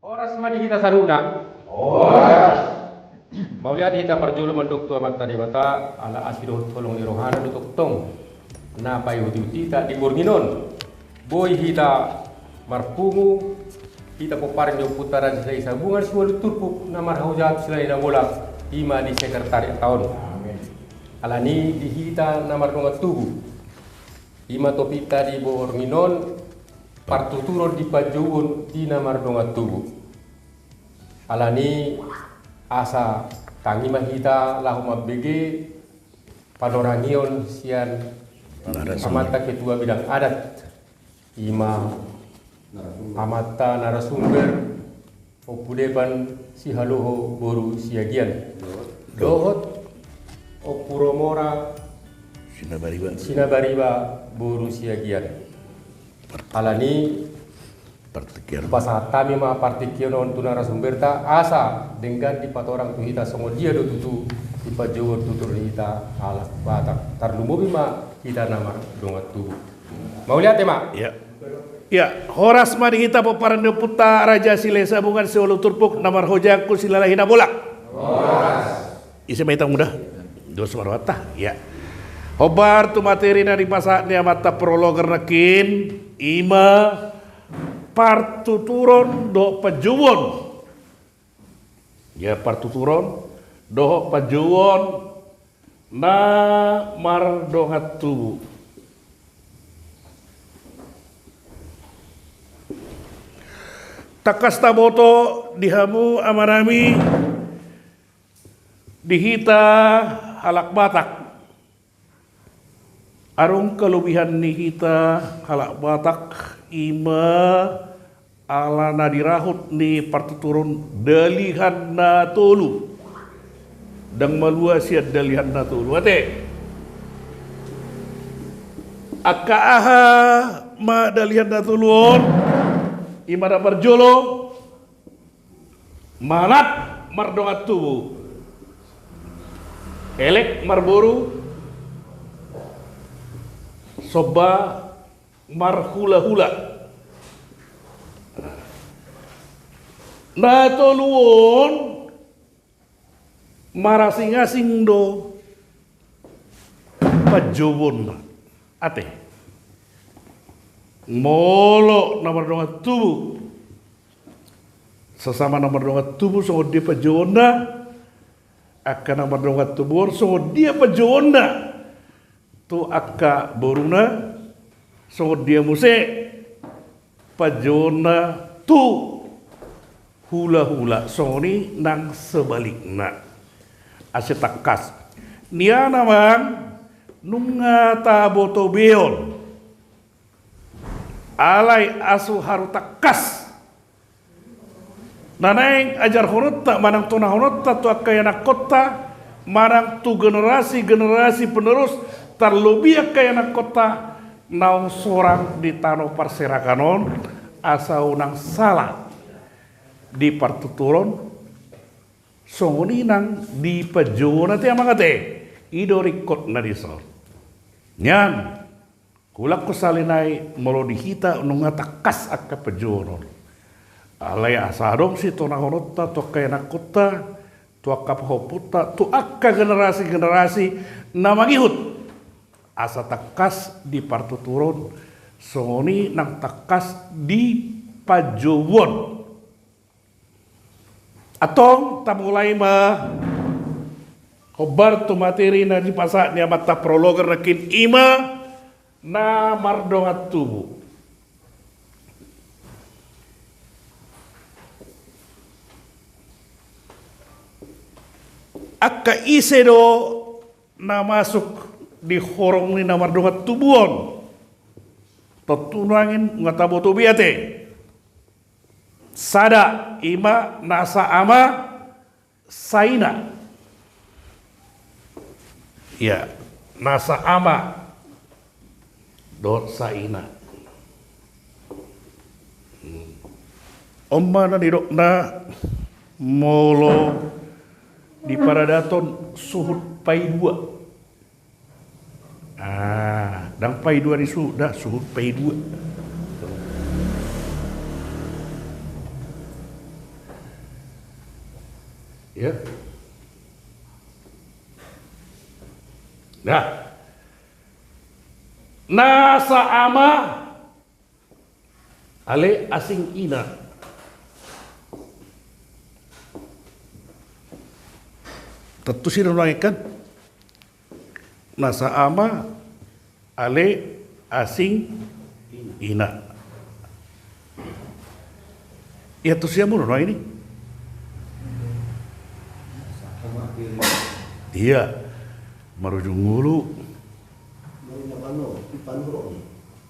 Oras madi kita saruna. Maulian hita perjulu menduk tua mata di mata ala asido tolong irohana nutuk tong. Na payu tita di burginon. Boy hita marpungu hita poparin do putaran sila isabungan suwalu turpuk na marhaujat sila ina bola ima di sekretari tahun. Alani di hita na marnungat tugu. Ima topita di burginon partuturon di pajuun di na marnungat tugu. Alani asa tangi mahita lahuma BG panorangion sian amata ketua bidang adat ima amata narasumber opudepan si haluho boru siagian dohot opuromora sinabariba boru siagian alani pasatami ma partikion on tuna rasumberta asa dengan di patorang tu hita songo dia do tutu di pajor tutur hita ala batak tarlumubi ma hita nama dongat tu mau lihat ya mak ya horas mari kita peparande puta raja silesa bungan seulu turpuk namar hojaku silalahina bolak horas isi maitang mudah dos marwata ya hobar tu materi dari pasaknya mata prologer nekin ima partuturon do pajuwon ya partuturon do pajuwon na mardongat tubuh takas taboto dihamu amarami dihita halak batak arung kelebihan nihita halak batak ima ala nadirahut ni partuturun dalihan na tolu dang malua siad dalihan na tolu ate akka aha ma dalihan na tuluon ima da parjolo manat mardongat tubuh elek marboru soba marhula-hula na toluon marasing-asing do pajobon ate molo nomor dongat tubuh sesama nomor dongat tubuh so dia pajona akan nomor dongat tubuh so dia pajona tu akka boruna so dia muse pajona tu hula-hula so ni nang sebalikna asetakas nia namang nunga taboto beon alai asu haru takas naneng ajar honotta manang tuna honotta tu akka yana kota manang tu generasi penerus terlebih akka yana kota naung sorang di tano parserakanon asa unang salah di partuturon songoni nang di pajona te amangate idorikot na disor nyan kulak ko salinay molo dihita nung takas akka pajonon alay asadong si to nahonotta to kaya nakota to akka pahoputa to akka generasi na magihut asa takas di partuturon songoni nang takas di pajowon atong tamulay ma kobar tu materi na di pasak niya mata prologer nakin ima na mardongat tubuh akka isedo na masuk di horong ni na mardongat tubuhon tatunangin ngataboto biate sada ima nasa ama saina ya nasa ama dot saina omma na nirok na molo di paradaton suhut pai dua dang pai dua ni sudah suhut pai dua Ya. Nah, nasa ama ale asing ina. Tentu sih kan nasa ama ale asing ina. Ya tu siya mo ini. Iya, marujung ngulu.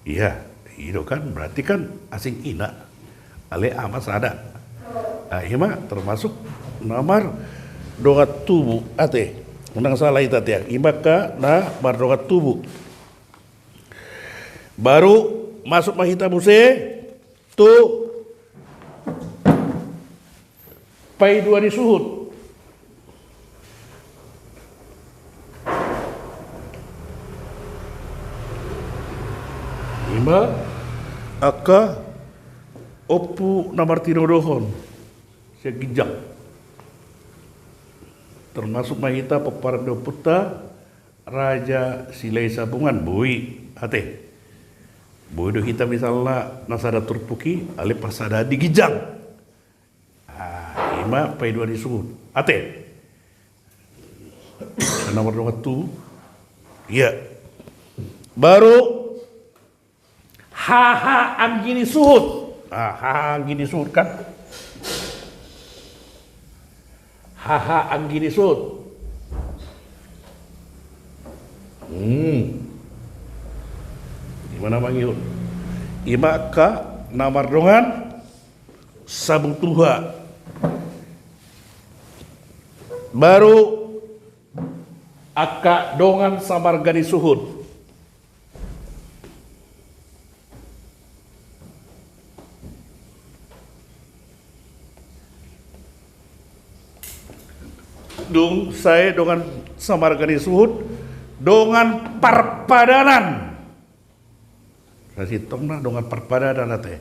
Iya, itu kan berarti kan asing ina. Ale amas ada. Nah, iya mah termasuk nomor dogat tubuh ate. Unang salah itu tiang. Imaka na mardogat tubuh. Baru masuk mahita muse tu pai dua disuhut. Ima aka opu namar tinodohon segijang termasuk mahita pepardo puta raja silai sabungan bui ate bui do kita misalnya nasada turpuki ale pasada digijang ima pai dua disuhut ate nomor dua tu iya baru haha anggini suhut. Haha anggini suhut kan? Haha anggini suhut. Gimana manggil? Imaka namar dongan sabung tuha. Baru aka dongan samar gani suhut. Dung saya dengan samargani suhut dengan parpadanan. Kasih tongna dengan parpadanan ate.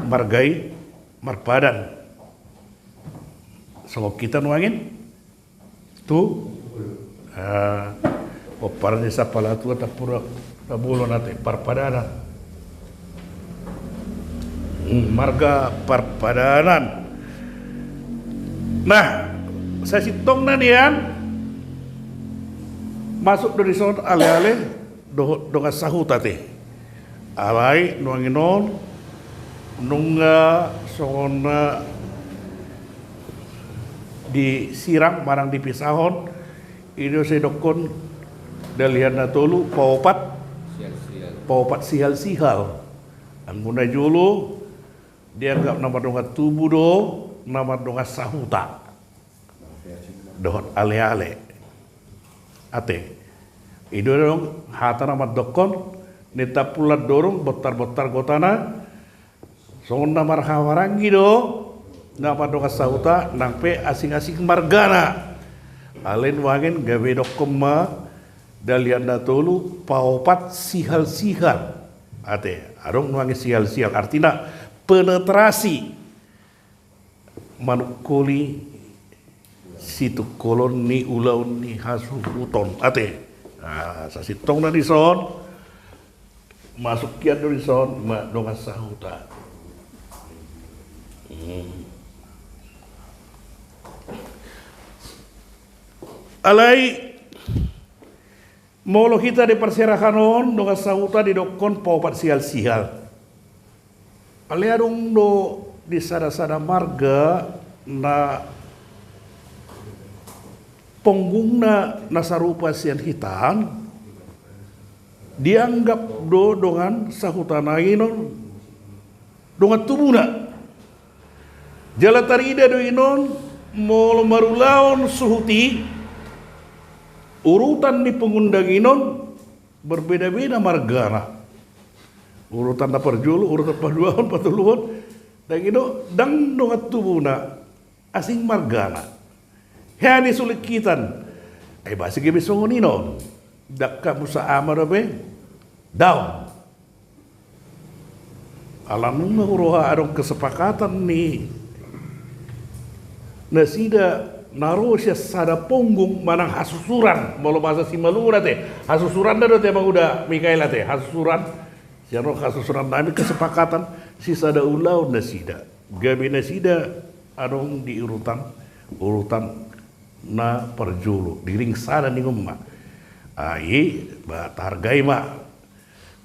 Margai marpadan. So kita nuangin tu oparnya sapala tu ta pura tabulo nate parpadanan. Marga parpadanan. Nah, saya sitong na niyan masuk dari son ale-ale donga sahut ate alai nuanginon nunga sona disiram marang dipisahon ini saya dokon dalian na tolu paupat sihal-sihal anguna julu dianggap nama donga tubuh do nama donga sahuta dohot ale-ale ate itu dong hata nama dokon neta pulat dorong botar-botar gotana songon namar hawarangi do nama doka sauta nangpe asing-asing margana alen wangen gawe dokoma dalian datolu paupat sihal-sihal ate arong wangen sihal-sihal artinya penetrasi manukuli situ kolon ni ulaun ni hasu uton ate sasitong na di son masuk kian do di son ma donga sahuta alai molo kita di perserahanon donga sahuta di dokon paupat sial-sial alai adung do di sada-sada marga na ponggungna nasarupa sian hitan dianggap do dengan sahutana inon dongan tubuna jalatarida do inon molo marulaon suhuti urutan di pengundang inon berbeda-beda margana urutan na perjulu urutan paduan patuluan dan ino dang dongan tubuna asing margana hani sulit kitan basi gibi songonino dakka musa amarabe down alamun uroha adong kesepakatan nih nasida naruh siya sada punggung manang hasusuran molo bahasa Simalungun teh hasusuran dah teh bang udah Mikaela teh hasusuran siya no hasusuran nami kesepakatan si sada ulau nasida gabi nasida adong di urutan na perjulu diring sana nih ngomma ai ba hargai ma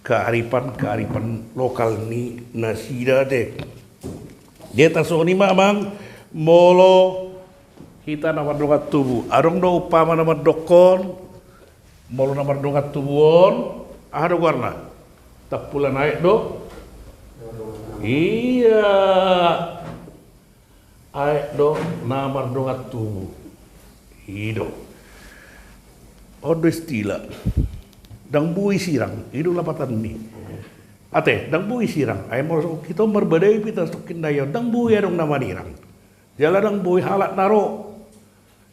kearifan lokal ni nasida teh dia tasoni mang molo kita nama dongat tubuh adong do upama nama dokon molo nama dongat tubuhon ada warna tak pula naik do iya aik do nama dongat tubuh ido odo istilah dang bui sirang ido lapatan ni ate dang bui sirang ay mo kita berbadai pita stokin dayo dang bui adong nama nirang jala dang bui halak naro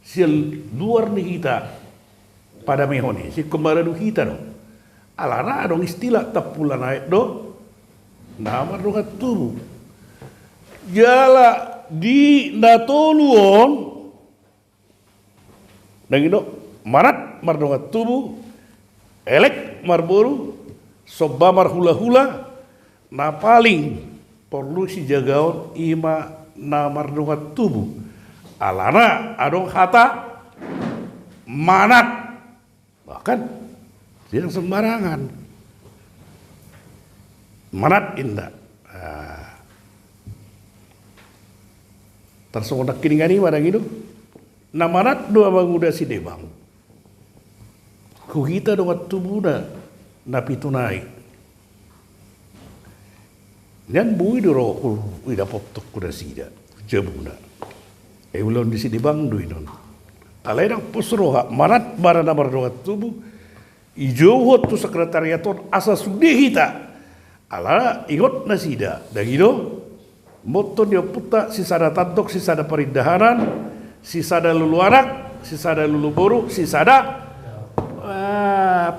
sil luar ni kita pada mehoni si kemarin kita no alana dong istilah tapula naik do nama dongat tubuh jala di natoluon nangino marat mardongat tubuh elek marburu soba marhula-hula na paling perlu si jagaon ima na mardongat tubuh alana adong hata manat bahkan tidak sembarangan manat indah tersodak kiningani madang itu na manat doa banguda si debang kuhita dongat tubuhna na pitunai dan bui doro udah potok kuda sida jebuna ulon di sini bang duinon alai dang posroha manat barana mardongat tubuh ijo tu sekretariaton asa sudih kita ala ingot nasida dagido moton dia puta sisada tantok sisada perindahanan sisada lulu anak sisada lulu boru sisada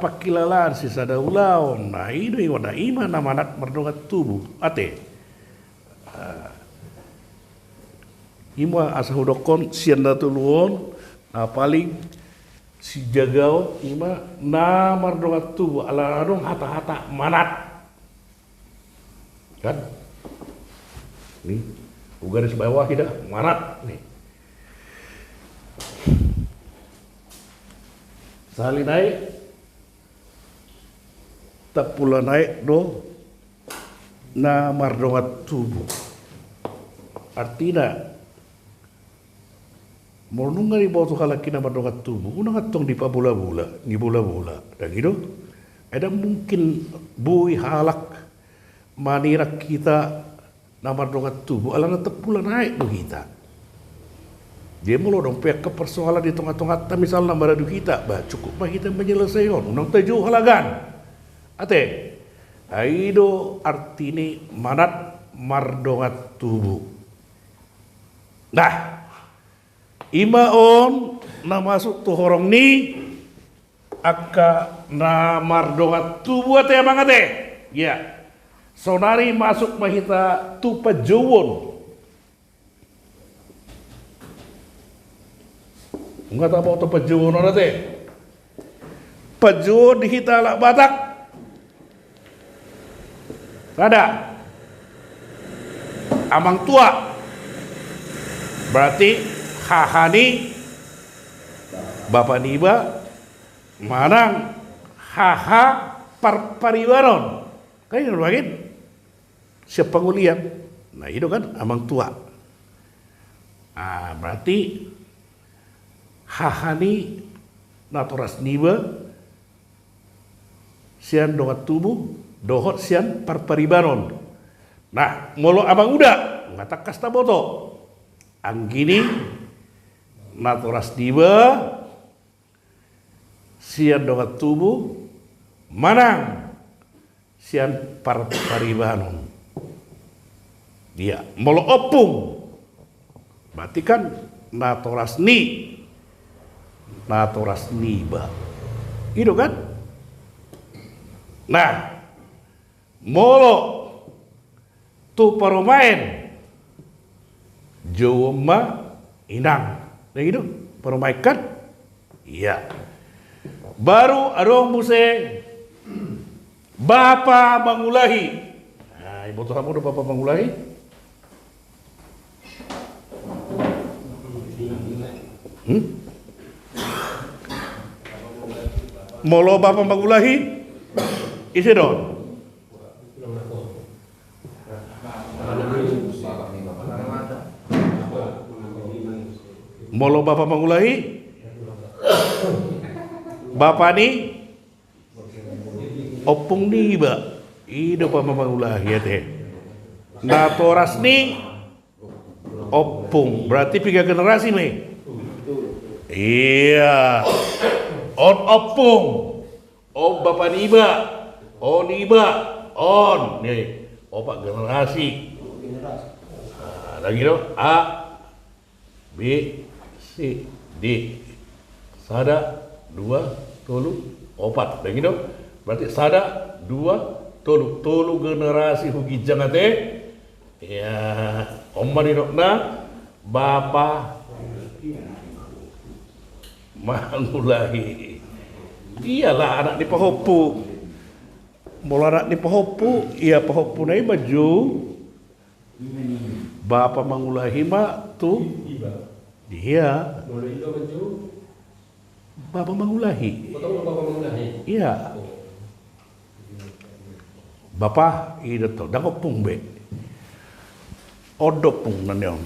pakilalan sisada ulau nah itu ingot na ima na manat mardongat tubuh ate ima asa hudokon sian datuluon na paling si jagao ima na mardongat tubuh ala adong hata-hata manat kan nih garis bawah kita manat nih sali naik tak pula naik do na mardongat tubuh artinya Mornung ngari bawa tu halaki nama dongat tubuh, unang atong di pabula-bula, ni bola-bola, dan itu ada mungkin bui halak manirak kita nama dongat tubuh, alana tepula naik do kita. Dia mulu dong pihak ke persoalan di tengah-tengah misalnya baradu kita, bah cukup mah kita menyelesaikan, unang tujuh halagan. Ate, aido artini manat mardongat tubuh. Nah, imaon na masuk tu horong ni akka na mardongat tubuh ate amang ate ya sonari masuk mahita tu pajowon enggak tahu tu pajowon ate pajowon dihita lak Batak ada amang tua berarti hahani Bapak Niba manang haha pariwaron kan bagin siapa ngulian nah itu kan amang tua berarti hahani naturas Niba sian dongat tubuh dohot sian pariwaron nah molo abang udah ngatak kasta boto anggini naturas diba sian dongat tubuh manang sian paribanon dia molo opung berarti kan naturas niba itu kan nah molo tu paromain joma inang Nah gitu, permaikan. Iya. Baru adong muse Bapa mangulahi. Nah, ibu tuh kamu udah Bapa mangulahi? Molo Bapa mangulahi? Isi dong. Molo Bapa mangulahi? Bapa ni opung ni ba? Ido Bapa mangulahi ya teh. Natoras ni opung. Berarti 3 generasi nih. Iya. On opung. Oh Bapa ni ba? On iba. On nih. 4 generasi. Nah, lagi dong. A B C D. Sada 2 tolu 4. Lagi dong. Berarti sada 2 tolu generasi hugijang ate. Ya, omma ni na Bapa mangulahi. Iyalah anak di pahopu. Mula anak di pahopu, iya pahopu nai baju. Bapa mangulahi ma tu. Dia. Bapa mangulahi. Bapa mangulahi. Iya. Bapa ida to dangopung be. Odopung nanyon.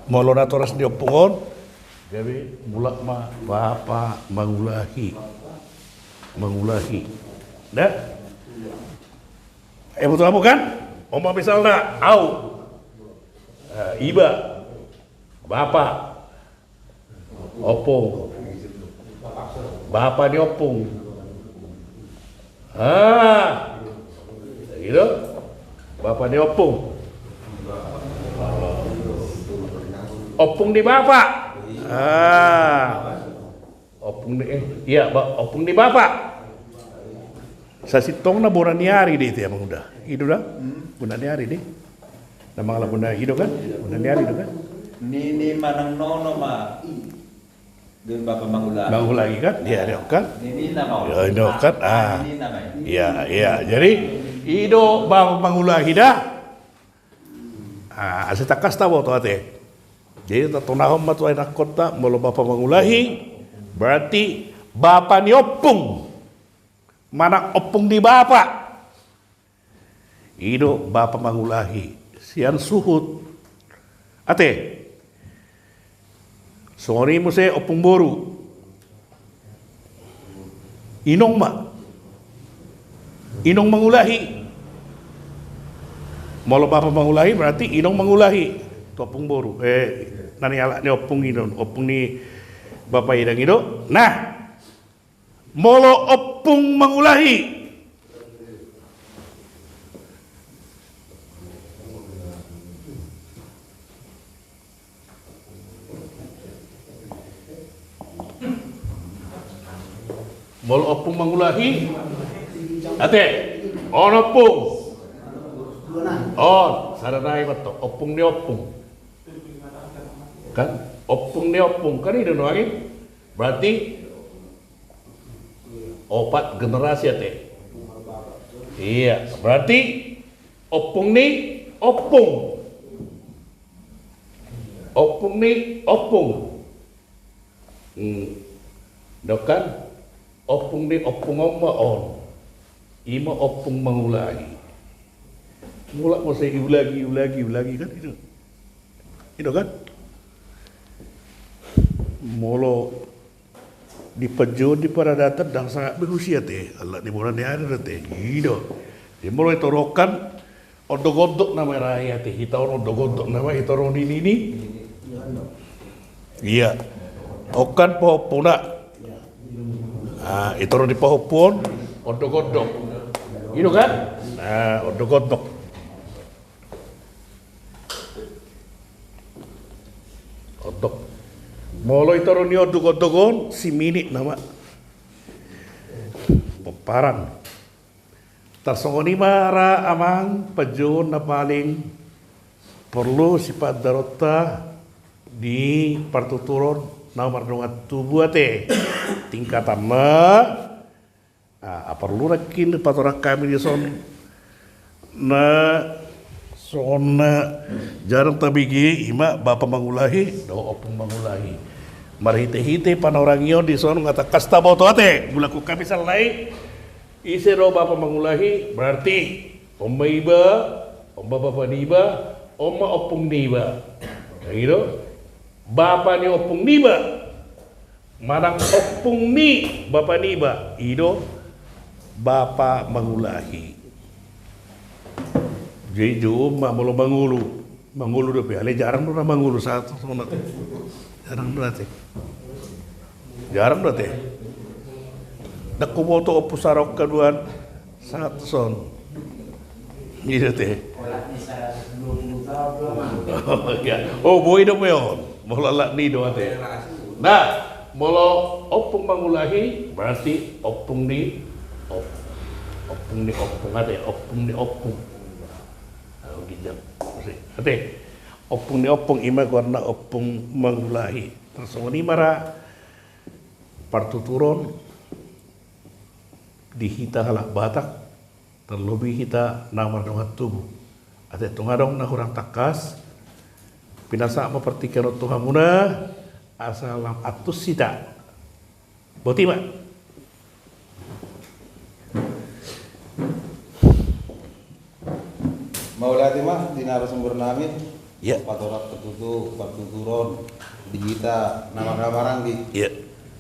Molo na toras di opungon. Gabi mulak ma Bapa mangulahi. Mangulahi. Dah. Betul apa kan? Oma misalnya au. Iba. Bapa. Opung. Bapa ni opung. Gitu. Bapa ni opung. Opung di bapak. Opung di iya, opung di bapak. Sa sitong na Bonaniari di itu ya Bang udah. Itu dah. Bonaniari di. Nama ala bunda itu kan? Bonaniari itu kan? Nini manang nono ma. Din Bapa mangulahi. Mangulahi kan? Iya, dia kan? Nini nama. Ya, ini kan? Nini nama. Iya. Jadi Ido Bapa mangulahi dah. Asita kasta wo to ate. Jadi tatunahom matu anak kota molo Bapa mangulahi berarti Bapa ni opung. Mana opung di Bapa. Ido Bapa mangulahi. Sian suhut. Ate. Sorry mo se opung boru. Inong ma. Inong mangulahi. Molo Bapa mangulahi berarti inong mangulahi. To opung boru. Nani ala ni opung inon. Opung ni Bapa idang ido. Nah. Molo opung mangulahi. Molo opung mangulahi. Ate, on opung. On, saranay ba to? Opung ni opung. Kan? Opung ni opung. Kan ito nuangin? Berarti 4 generasi ate. Iya, berarti opung ni opung. Opung ni opung. Dokan? Opung ni opung oma on. Ima opung mangulahi. Mula mo sa ulagi kan itu. Itu kan? Molo di pejo di paradatan dan sangat berusia teh. Allah di bulan dia ada teh. Itu. Di molo itu rokan odog-odog nama raya teh. Kita orang odog-odog nama itu orang ini. Iya. Okan po puna. Itu orang di pohon odog-odog. Itu kan? Nah, odog-odog. Odog. Molo itu orang ni odog-odogon si mini nama. Pemparan. Tarsongoni mara amang pajon na paling perlu sifat darota di pertuturan nomor dongat tubuh ate tingkatan perlu rakin patorak kami di son jarang tabigi ima bapa mangulahi do opung mangulahi marhite-hite panorangio di son ngata kasta boto ate bulaku kami salai isi do bapa mangulahi berarti omba iba omba bapa niba oma opung niba gitu bapa ni opung niba marang opung ni bapa niba ido bapa mangulahi jadi jom malu mangulu dope ale jarang pernah mangulu satu sama tu jarang berarti dak kuboto opusarok keduan satu son gitu teh oh boy do peon molo lak ni do ate nah molo opung mangulahi berarti opung ni opung ate opung ni opung gijang ate opung ni opung ima warna opung mangulahi terus ni mara partuturon dihita halak batak terlebih hita namar dongat tubuh ate tungadong na hurang takas pinasa mapertikan Tuhan muna asalam atus sida boti mak Maulati mah di narasumber nami ya patorak tertutup pertuturon digita nama-nama di ya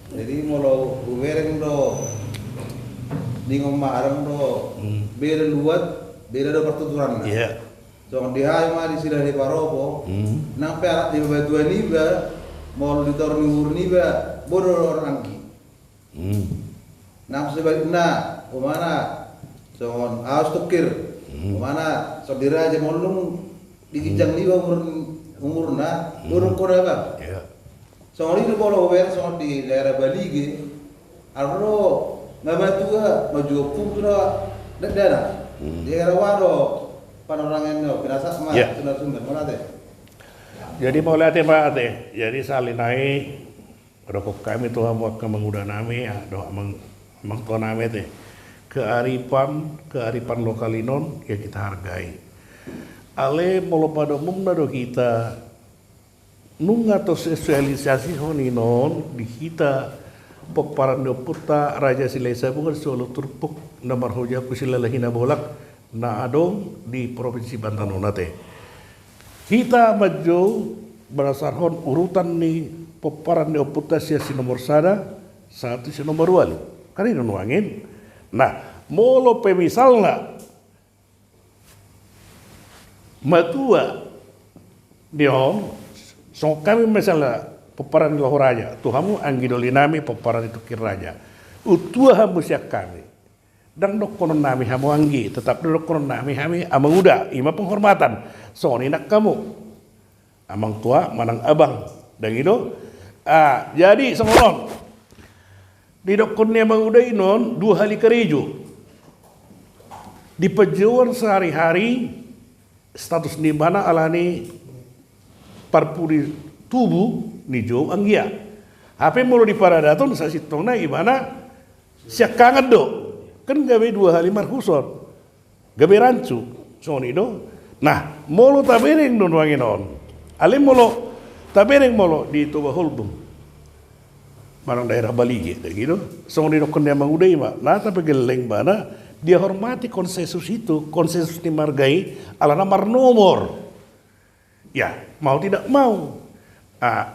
jadi molo ubereng do di ngomarang do beda luat beda do pertuturan nah ya so di hai mah di sida di paropo nang perak di batuan niba molo di tor niur niba bodo orang angki nang sebaliknya kemana so awas tukir mana saudara aja molung digijang liwa umurna burung kora bang ya soalnya itu kalau wer soal di daerah Bali gitu arno ngabatu ga maju putra daerah daerah wado panorangan no pinasa mah sudah sumber mana teh jadi mau lihat Pak teh jadi salinai rokok kami tuh mau ke mengudah nami ya doa meng nami teh kearifan lokalinon yang kita hargai. Ale molo pada umumna do kita nunga to sosialisasi honinon di kita peparan do puta raja silesa bukan solo turpuk namar hoja kusilalahina bolak na adong di provinsi Banten nate. Kita maju berdasarkan urutan ni peparan do puta sia si nomor satu si nomor 2 kan ini nuangin. Nah, molo misalnya matua diom so kami misalnya peparan di raja tuhamu anggidoli nami peparan itu kiraja utua hamu siak kami dan dokonon nami hamu anggi tetap dokonon nami amang uda ima penghormatan so ini nak kamu amang tua manang abang dan itu jadi sengonon di dokonnya Mang Uday non 2 hari kerejo di pejuan sehari-hari status ni mana alani parpuri tubuh ni jo anggia apa mulu di paradaton sa sitong na ibana siak kangen do kan gawe 2 hari marhuson gawe rancu soni do nah mulu tabereng non wangin on alim mulu tabereng mulu di tuba hulbung marang daerah Bali gitu. So di dokon dia mangudai mak. Nah tapi geleng bana dia hormati konsensus itu, konsensus dimargai ala nomor nomor. Ya mau tidak mau.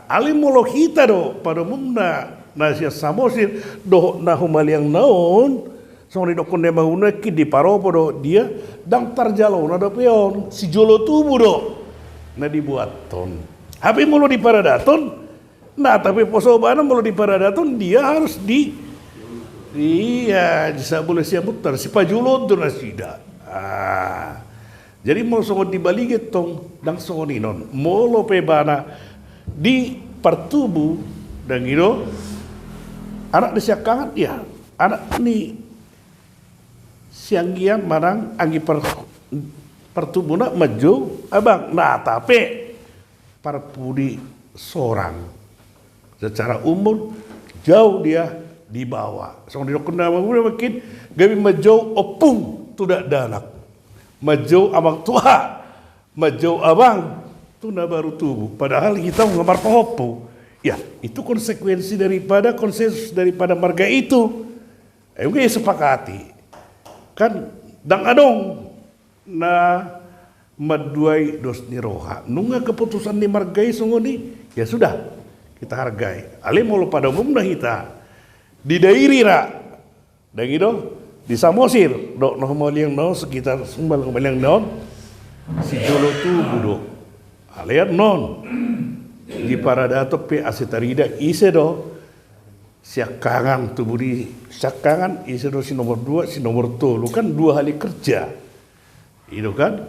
Alim molo kita do pada umumna nasia samosir do na humaliang naon. So di dokon dia mangudai ki di paropo do dia dang tarjalo na do peon si jolo tubuh do na dibuat ton. Hape molo di paradaton. Nah tapi posobana mau di paradaton dia harus bisa boleh siap mutar si pajulon tu nasida. Jadi mau songon di Bali getong dang songon inon molo pebana di pertubu dan gitu anak disiakangan ya anak ni sianggian marang anggi pertubuna maju abang nah tapi parpudi seorang. Secara umur jauh dia di bawah. So di kena udah makin gabi majau opung tidak danak. Majau abang tua, majau abang tu na baru tubuh. Padahal kita mengamar popo. Ya, itu konsekuensi daripada konsensus daripada marga itu. Mungkin sepakati. Kan dang adong na maduai dos ni roha. Nunga keputusan ni margai sungoni, ya sudah kita hargai. Ale molo pada umumna kita di daerah dan gitu di Samosir dok noh maliang no sekitar sumbal maliang non si jolo tu budok. Ale non di paradato pe asetarida ise do siakangan tubuh di siakangan ise do si nomor 2 si nomor 3 kan 2 hari kerja itu kan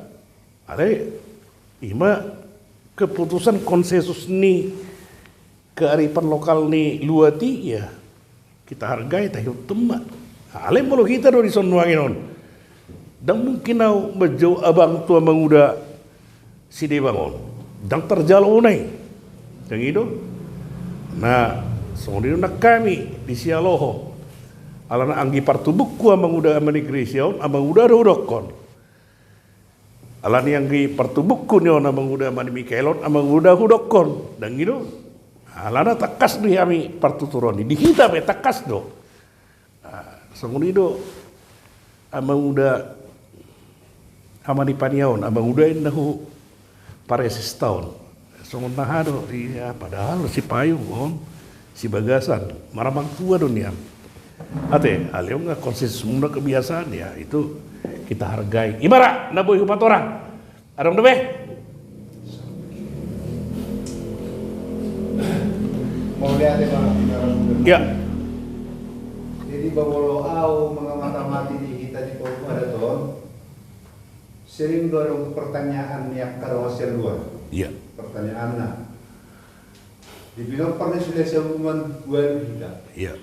ale ima keputusan konsensus ni kearifan lokal ni luati ya kita hargai tahu teman ale mulu kita do di sonwangin on dan mungkin au majau abang tua menguda si de bangun dan terjalo nai yang itu, nah, soalnya nak kami di Sialoho, alana anggi partubuk ku amang udah amanigresiaun, amang udah rodokon, alani anggi partubuk ku nyon amang udah mani Mikaelon, amang udah rodokon, dan gitu, alana takas di kami partuturoni, di kita be takas do, soalnya itu, amang udah amani paniaun, amang udah indahu paresis tahun. Songonnahado iya padahal si payung on si bagasan maramang tua dunia ate alio nggak konsensus muna kebiasaan ya itu kita hargai imara naboy hupat orang adong debe Mau lihat ya Bang, ya jadi babolo au mengamati di kita di Papua ada ton sering dorong pertanyaan yang karawasian luar. iya Pertanyaannya dibilang pernah sudah sebuman buat kita iya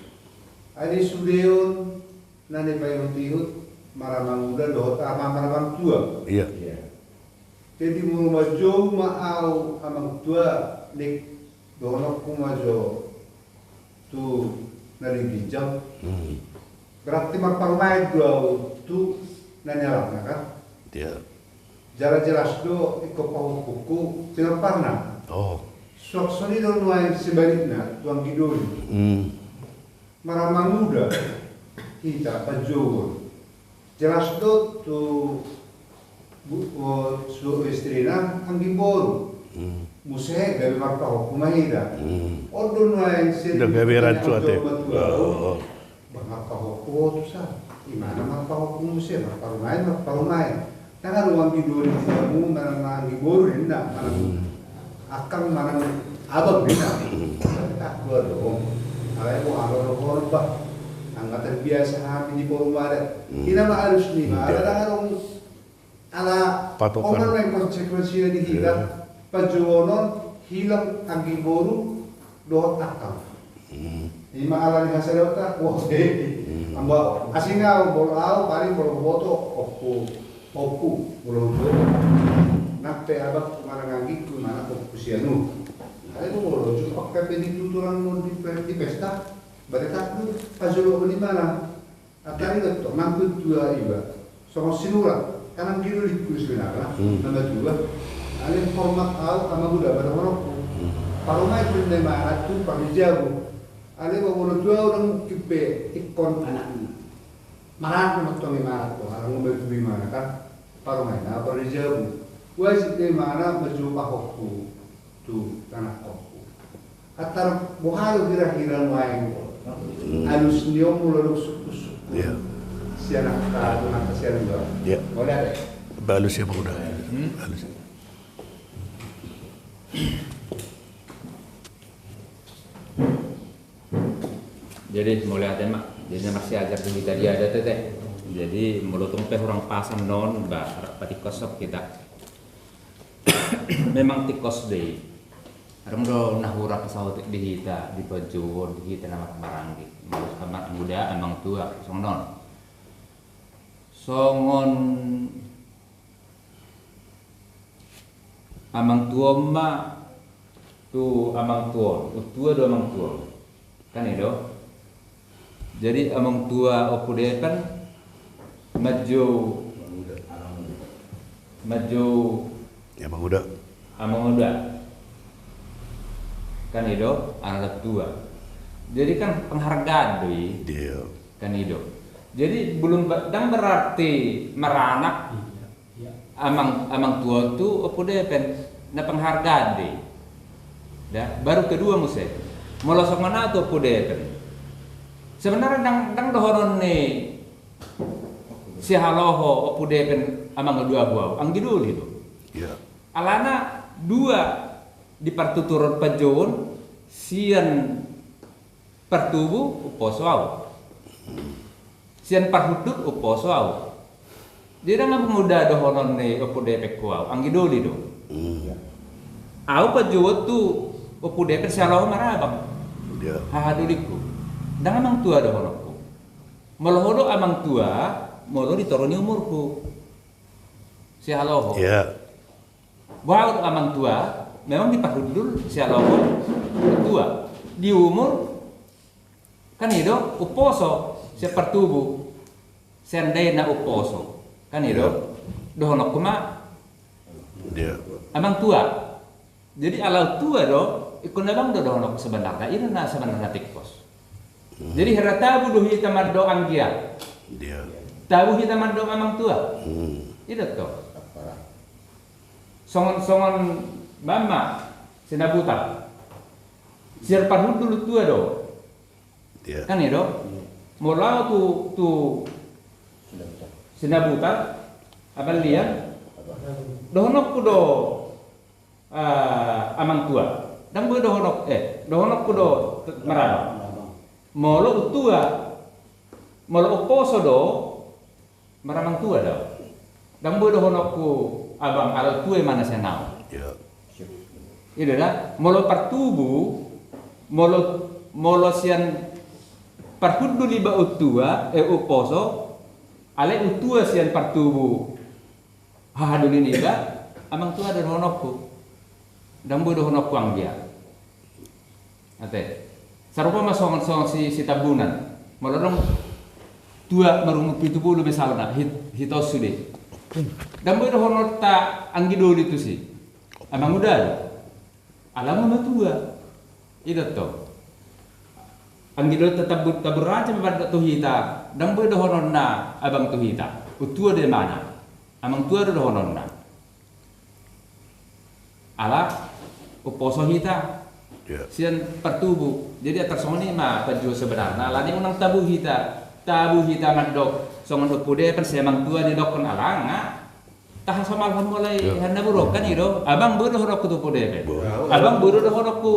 ada sudeon nane payon tihut maramang udah dohot ama maramang tua iya jadi mau maju mau amang tua nek dohonok kumajo tu nari bijak berarti marpamai dua tu nanyalak kan iya jelas do iko pau buku tidak pernah. oh Suaksoni do nuai sebaliknya tuang kidul. Maramang muda kita pajuur. Jelas do tu su istrina anggi boru. Museh gawe marpa kumahira. Odo nuai udah gawe racu ate marpa tu sa. Imana marpa museh marpa rumai. Nangan uang tidur di kamu manang boru hendak manang akan manang abang hendak tak gua dong alai ko alo korba angkatan biasa kami di Polmare kita mah harus nih ada orang ala orang yang konsekuensinya di kita pajuonon hilang anggi boru dohot akal lima ala di hasil otak wah amba asingnya bolau paling bolau foto oku belum nape abak kemana ngagi kemana kusianu itu mau lucu pakai pedi tuturan di pesta mereka tuh pajulo di mana atari itu mampu dua iba sama sinura kanan kiri di kursi nara nama dua alih format al sama budak pada orangku paromai pun di mana tuh paling jauh alih mau dua orang kipe ikon anaknya marah pun waktu marah tuh orang mau beli mana kan paromai na apa rijabu wajib di mana berjumpa hoku tu tanah hoku atar bohayo kira-kira lain alus niom mulai suku-suku si anak kasihan juga boleh ada balus ya muda balus jadi mulai ada mak jadi masih ajar di tadi ada teteh jadi melotong teh orang pasang non bah pati kosok kita memang tikos deh orang do nahura pesawat di kita di Pajuwon di kita nama Maranggi amat muda emang tua songon amang tua ma tu amang tua, utua do amang tua. Kan itu. Jadi amang tua opude kan maju Ya Bang Uda. amang muda. Kan itu anak tua. Jadi kan penghargaan doi. Dia. Kan itu. Jadi belum dan berarti meranak amang tua tu opude pen na penghargaan deh. Dah baru kedua muse. Molosok mana tu opude pen. Sebenarnya dang dohoron ni si haloho opude pen amang dua buau. Ang gidul itu. Ya. Alana dua di partuturun pajon sian pertubu uposo au. Sian parhudut uposo au. Jadi nggak muda dohonon ne opude pekuau. Ang gidoli do. Au pajon tu opude pe sialo marabang. Dia. Hahaduliku. Dang amang tua dohonokku. Molohodo amang tua molo ditoroni umurku. Si haloho. Ya. Wow amang tua memang diparhudul si haloho tua. Di umur kan itu uposo si pertubu. Sendai na uposo. Kan itu dohonok kuma Dia. amang tua. Jadi alau tua do ikut nabang do dohonok sebenarnya ini na sebenarnya tikos. Jadi heratabu do hitamar do anggia. Dia. Tabu hitamar do amang tua. Itu tuh. Songon mama sinabuta. Siar parhudul tua do. Dia. Kan itu molau tu sinabuta apa lian dohonok ku do amang tua dan bu dohonok ku do marana molo tua molo oposo do maramang tua do dan bu dohonok ku abang alat tua mana senau Ya. itu dah molo partubu molo sian parhudul liba utua uposo ale utua sian partubu hahadulin iba amang tua ada honokku dan bodoh honokku anggia ate sarupa masongan si tabunan malorong tua marungu 70 misalna hitos sude dan bodoh honor ta anggi dulu itu sih amang udah alam mama tua itu toh anggi dulu tetap taburaja pada tuhita dan bodoh honor na abang tuhita utua de mana amang tua do hononna ala uposo hita Ya. sian pertubu jadi atar songoni mah paju sebenarnya lani unang tabu hita mandok songon upude kan semang tua di dokon alanga tahan sama alham mulai handa buruk kan itu abang buru horok tu pude kan abang buru do horokku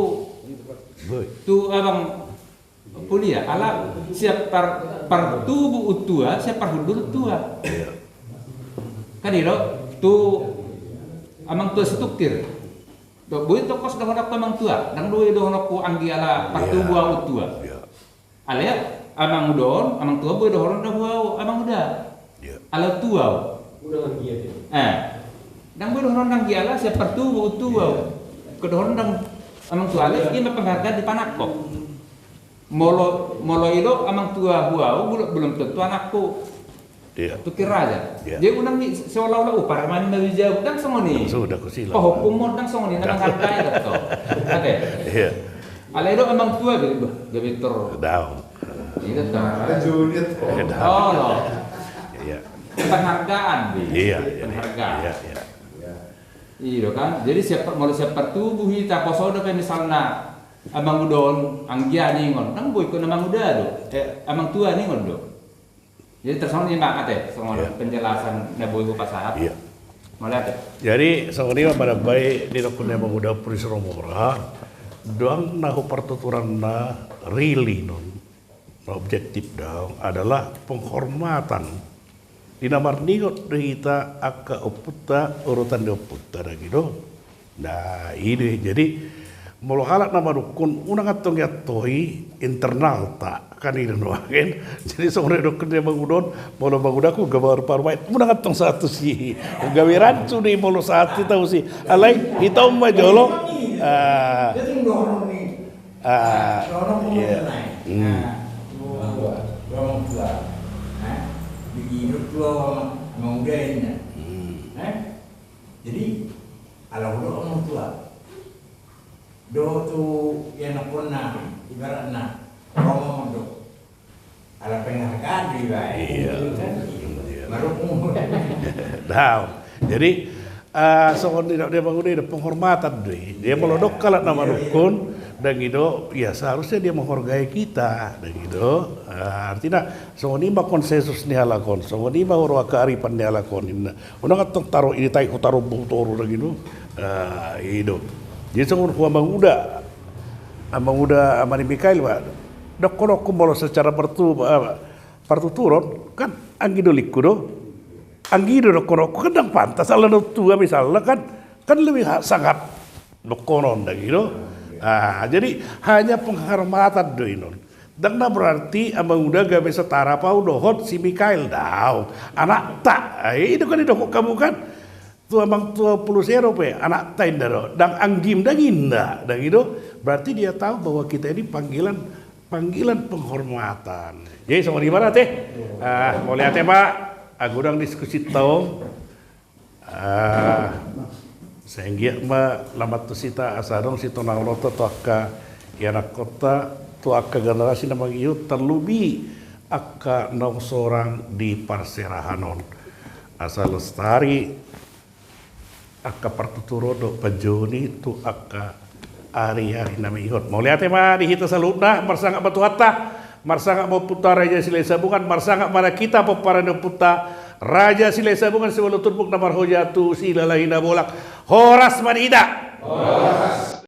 Boy. tu abang kuliah ala siap pertubu utua siap perhudul tua Ya. kan itu tu amang tua setuktir do boy to kos do honok amang tua nang do honok ku anggi ala partu buau tua Ya. alea amang udon amang tua boy do honok buau amang uda Ya. ala tua Udah lagi ya. nang boy do honok nang giala sia partu buau tua ke do honok amang tua ale ini penghargaan di panakko molo ido amang tua buau belum tentu anakku Dia. tukir aja. Ya. Dia unang ni seolah-olah upar man mawija dang songoni. Sudah kusila. Oh hukum mo dang songoni nang hargai to. Ate. Iya. Alero amang tua gitu gabe tor. Daun. Itu to. Juliet. Oh no. Iya. Penghargaan bi. Iya. Penghargaan. Iya. Iya. Iya kan. Jadi siapa mau siapa tubuh hita posodo pe misalna amang udon anggia ningon nang boy ko namang uda do. Amang tua ningon do. Jadi tersono ni mak ate, sono Iya. penjelasan naboy ko pasahat. Iya. Mulai ate. Jadi ini pada baik di dokternya mengudah Purisromora doang nahu pertuturan na really non objektif dong adalah penghormatan di namar ningot kita aka oputa urutan di oputa dah gitu. Nah ini jadi molo halak nama dukun unang atong ya tohi internal tak kan ini kan jadi sore dukun dia mengudon molo mengudaku gambar parwait unang atong satu sih gawe rancu nih molo satu tahu sih alai hitam mah jolo Dia tunggu orang ni. Orang pun iya. naik. Orang tua. Begitu tua orang muda ini. Jadi kalau orang tua, do tu yang nak pernah ibaratnya orang do. Ala penghargaan juga. Iya. Baru umur. Nah, jadi soal tidak dia bangun dia ada penghormatan dia melodok kalau nama dukun dan gitu ya seharusnya dia menghargai kita dan gitu artinya soal ini mah konsensus ni halakon soal ini mah orang kearifan ni halakon ini orang katong taruh ini taik taruh butoro dan gitu itu jadi soal huang udah amani Mikael pak dok kalau kumpul secara pertuturan kan anggidolikku do anggido dokono kadang pantas ala no tua misalnya kan lebih sangat dokonon dah gitu. Jadi hanya penghormatan do inon. Dan berarti abang udah gak bisa setara pau dohot si Mikael dau anak tak itu kan itu kamu kan tua bang tua puluh Eropa anak tak indaro dan anggim dah indah dan gitu berarti dia tahu bahwa kita ini panggilan penghormatan. Jadi sama di mana teh? Mau lihat ya Pak? Aku orang diskusi tahu, sehingga lamat tu sita asadong si tonang rota tu akka anak kota tu akka generasi nama iu terlebih akka nong seorang di Parserahanon asal lestari akka pertuturodo pajoni tu akka hari-hari nama ihot. Mau lihat mah di hita salutna marsangak batu hatta marsangak mau putar Raja Silai Sabungan marsangak mana kita peparana puta Raja Silai Sabungan sebelum turbuk namar hojatu sila lahina bolak horas manida horas